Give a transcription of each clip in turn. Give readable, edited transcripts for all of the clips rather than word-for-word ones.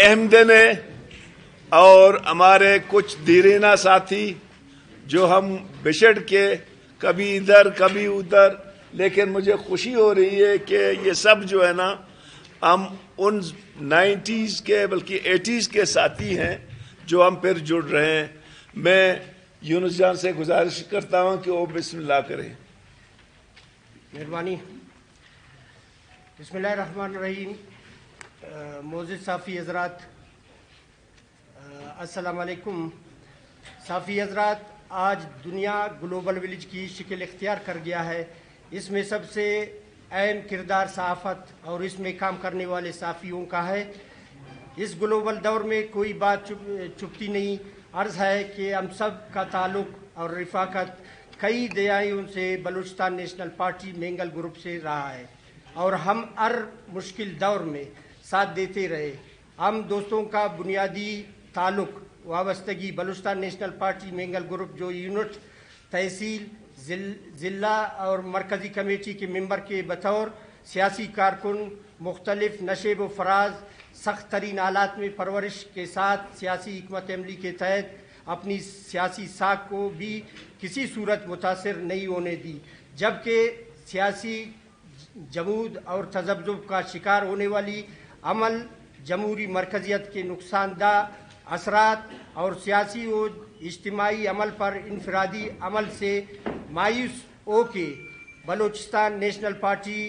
اہم دن ہے اور ہمارے کچھ دیرینہ ساتھی جو ہم بچھڑ کے کبھی ادھر کبھی ادھر، لیکن مجھے خوشی ہو رہی ہے کہ یہ سب جو ہے نا ہم ان 90s کے بلکہ 80s کے ساتھی ہیں جو ہم پھر جڑ رہے ہیں۔ میں یونس جان سے گزارش کرتا ہوں کہ وہ بسم اللہ کریں۔ مہربانی۔ بسم اللہ الرحمن الرحیم۔ معزز صحافی حضرات، السلام علیکم۔ صحافی حضرات، آج دنیا گلوبل ولیج کی شکل اختیار کر گیا ہے۔ اس میں سب سے اہم کردار صحافت اور اس میں کام کرنے والے صحافیوں کا ہے۔ اس گلوبل دور میں کوئی بات چھپتی نہیں۔ عرض ہے کہ ہم سب کا تعلق اور رفاقت کئی دہائیوں سے Balochistan national party Mengal group سے رہا ہے اور ہم ہر مشکل دور میں ساتھ دیتے رہے۔ ہم دوستوں کا بنیادی تعلق وابستگی Balochistan national party Mengal group جو یونٹ، تحصیل، ضلع اور مرکزی کمیٹی کے ممبر کے بطور سیاسی کارکن مختلف نشیب و فراز سخت ترین حالات میں پرورش کے ساتھ سیاسی حکمت عملی کے تحت اپنی سیاسی ساکھ کو بھی کسی صورت متاثر نہیں ہونے دی، جبکہ سیاسی جمود اور تذبذب کا شکار ہونے والی عمل جمہوری مرکزیت کے نقصان دہ اثرات اور سیاسی و اجتماعی عمل پر انفرادی عمل سے مایوس ہو کے Balochistan national party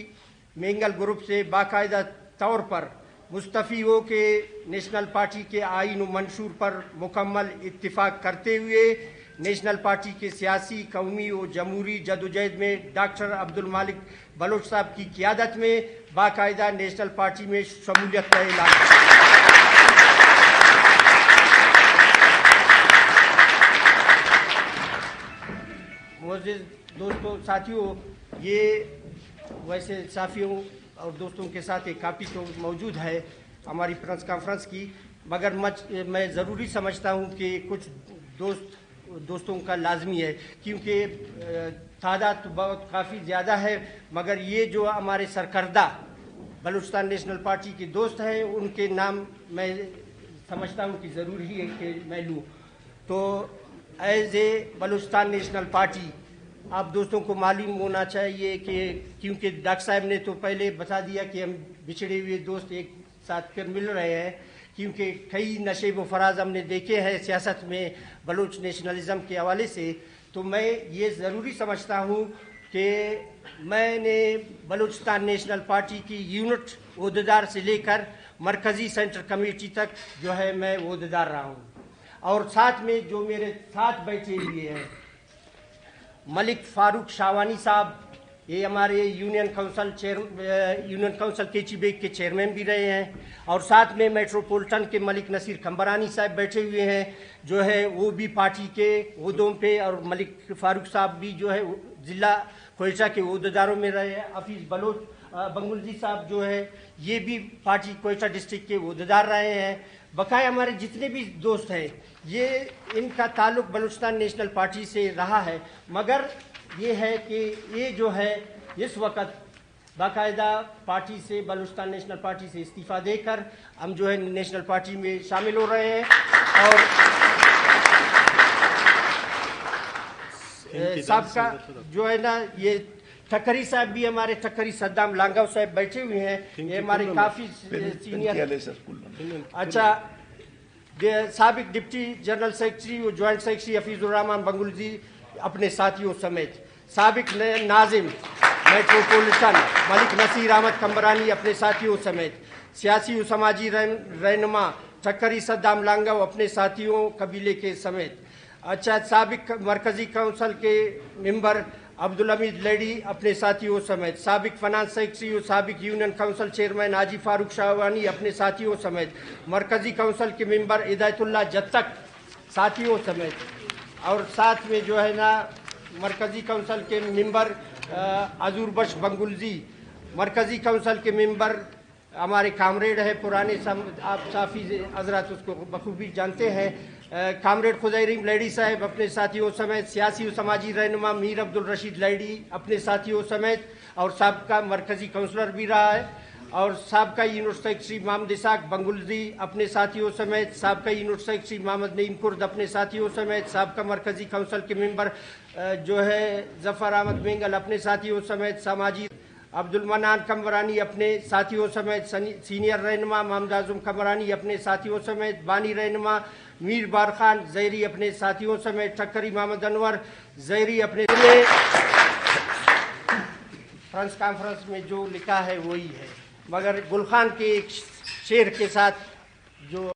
Mengal group سے باقاعدہ طور پر مستعفی ہو کے نیشنل پارٹی کے آئین و منشور پر مکمل اتفاق کرتے ہوئے نیشنل پارٹی کے سیاسی، قومی و جمہوری جدوجہد میں ڈاکٹر عبدالمالک بلوچ صاحب کی قیادت میں باقاعدہ نیشنل پارٹی میں شمولیت کا اعلان۔ معزز دوستوں، ساتھیوں، یہ ویسے صحافیوں اور دوستوں کے ساتھ ایک کاپی تو موجود ہے ہماری پریس کانفرنس کی، مگر میں ضروری سمجھتا ہوں کہ کچھ دوستوں کا لازمی ہے، کیونکہ تعداد تو بہت کافی زیادہ ہے، مگر یہ جو ہمارے سرکردہ بلوچستان نیشنل پارٹی کے دوست ہیں ان کے نام میں سمجھتا ہوں کہ ضروری ہے کہ میں لوں۔ تو as a Balochistan national party آپ دوستوں کو معلوم ہونا چاہیے کہ کیونکہ ڈاکٹر صاحب نے تو پہلے بتا دیا کہ ہم بچھڑے ہوئے دوست ایک ساتھ پھر مل رہے ہیں، کیونکہ کئی نشیب و فراز ہم نے دیکھے ہیں سیاست میں بلوچ نیشنلزم کے حوالے سے، تو میں یہ ضروری سمجھتا ہوں کہ میں نے بلوچستان نیشنل پارٹی کی یونٹ عہدیدار سے لے کر مرکزی سینٹر کمیٹی تک جو ہے میں عہدیدار رہا ہوں، اور ساتھ میں جو میرے ساتھ بیٹھے ہوئے ہیں ملک فاروق شاوانی صاحب، یہ ہمارے یونین کونسل کیچی بیگ کے چیئرمین بھی رہے ہیں، اور ساتھ میں میٹروپولٹن کے ملک نصیر کھمبرانی صاحب بیٹھے ہوئے ہیں جو ہے وہ بھی پارٹی کے عہدوں پہ، اور ملک فاروق صاحب بھی جو ہے ضلع کوئٹہ کے عہدیداروں میں رہے ہیں، حفیظ بلوچ بنگلزی صاحب جو ہے یہ بھی پارٹی کوئٹہ ڈسٹرکٹ کے عہدیدار رہے ہیں۔ بقائے ہمارے جتنے بھی دوست ہیں یہ ان کا تعلق بلوچستان نیشنل پارٹی سے رہا ہے، مگر یہ ہے کہ یہ جو ہے اس وقت باقاعدہ پارٹی سے بلوچستان نیشنل پارٹی سے استعفیٰ دے کر ہم جو ہے نیشنل پارٹی میں شامل ہو رہے ہیں، اور سابقہ جو ہے نا یہ ٹھکری صاحب بھی ہمارے ٹھکری صدام لانگاؤ صاحب بیٹھے ہوئے ہیں، یہ ہمارے کافی سینئر۔ اچھا، سابق ڈپٹی جنرل سیکرٹری و جوائنٹ سیکرٹری حفیظ الرحمان بنگلزی اپنے ساتھیوں سمیت، سابق ناظم میٹروپولٹن ملک نصیر احمد کھمبرانی اپنے ساتھیوں سمیت، سیاسی و سماجی رہنما ٹھکری صدام لانگاؤ اپنے ساتھیوں قبیلے کے سمیت، اچھا سابق مرکزی کونسل کے ممبر عبدالحمید لیڈی اپنے ساتھیوں سمیت، سابق فنانس سیکرٹری و سابق یونین کونسل چیئرمین حاجی فاروق شاوانی اپنے ساتھیوں سمیت، مرکزی کونسل کے ممبر ہدایت اللہ جتک ساتھیوں سمیت، اور ساتھ میں جو ہے نا مرکزی کونسل کے ممبر حضور بخش بنگلزی، مرکزی کونسل کے ممبر ہمارے کامریڈ ہے پرانے، آپ صحافی حضرات اس کو بخوبی جانتے ہیں، کامریڈ خزیریم لیڈی صاحب اپنے ساتھیوں سمیت، سیاسی و سماجی رہنما میر عبدالرشید لیڈی اپنے ساتھیوں سمیت، اور سابقہ مرکزی کونسلر بھی رہا ہے، اور سابقہ یونٹ سیکرٹری محمد اسحاق بنگلزی اپنے ساتھیوں سمیت، سابقہ یونٹ سیکرٹری محمد نعیم کرد اپنے ساتھیوں سمیت، سابقہ مرکزی کونسل کے ممبر جو ہے ظفر احمد مینگل اپنے ساتھیوں سمیت، سماجی عبد المنان کمرانی اپنے ساتھیوں سمیت، سینئر رہنما محمد اعظم کمرانی اپنے ساتھیوں سمیت، بانی رہنما میر بار خان زہری اپنے ساتھیوں سمیت، ٹھکری محمد انور زہری اپنے فرانس کانفرنس میں جو لکھا ہے وہی ہے، مگر گل خان کے ایک شعر کے ساتھ جو